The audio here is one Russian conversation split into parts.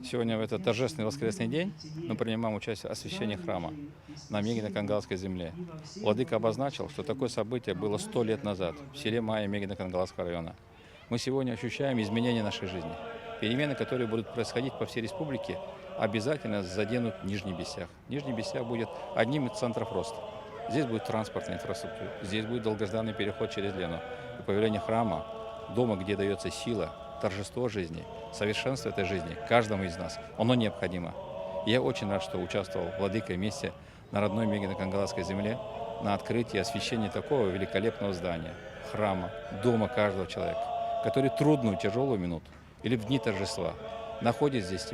Сегодня в этот торжественный воскресный день мы принимаем участие в освящении храма на Мегино-Кангалской земле. Владыка обозначил, что такое событие было 100 лет назад в селе Майя Мегино-Кангалского района. Мы сегодня ощущаем изменения нашей жизни. Перемены, которые будут происходить по всей республике, обязательно заденут Нижний Бесях. Нижний Бесях будет одним из центров роста. Здесь будет транспортная инфраструктура, здесь будет долгожданный переход через Лену. И появление храма, дома, где дается сила, торжество жизни, совершенство этой жизни каждому из нас, оно необходимо. И я очень рад, что участвовал владыкой вместе на родной Мегино-Кангалской земле на открытии и освящении такого великолепного здания, храма, дома каждого человека, который трудную, тяжелую минуту или в дни торжества находит здесь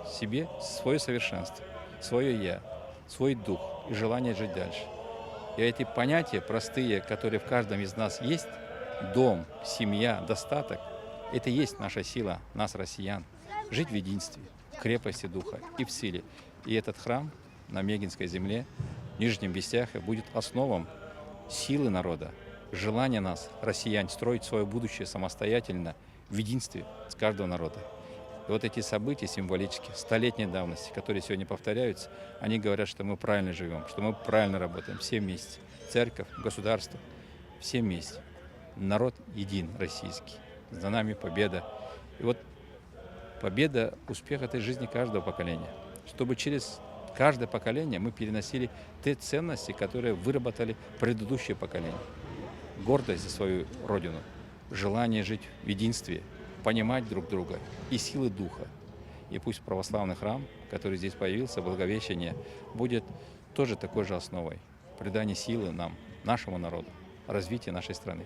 себе свое совершенство, свое «я», свой дух и желание жить дальше. И эти понятия простые, которые в каждом из нас есть, дом, семья, достаток, это и есть наша сила, нас, россиян, жить в единстве, в крепости духа и в силе. И этот храм на Мегинской земле, в Нижнем Бесяхе, будет основом силы народа, желания нас, россиян, строить свое будущее самостоятельно, в единстве с каждого народа. И вот эти события символические, столетней давности, которые сегодня повторяются, они говорят, что мы правильно живем, что мы правильно работаем, все вместе. Церковь, государство, все вместе. Народ един, российский. За нами победа. И вот победа, успех этой жизни каждого поколения. Чтобы через каждое поколение мы переносили те ценности, которые выработали предыдущее поколение. Гордость за свою родину, желание жить в единстве, понимать друг друга и силы духа. И пусть православный храм, который здесь появился, Благовещение, будет тоже такой же основой. Придание силы нам, нашему народу, развития нашей страны.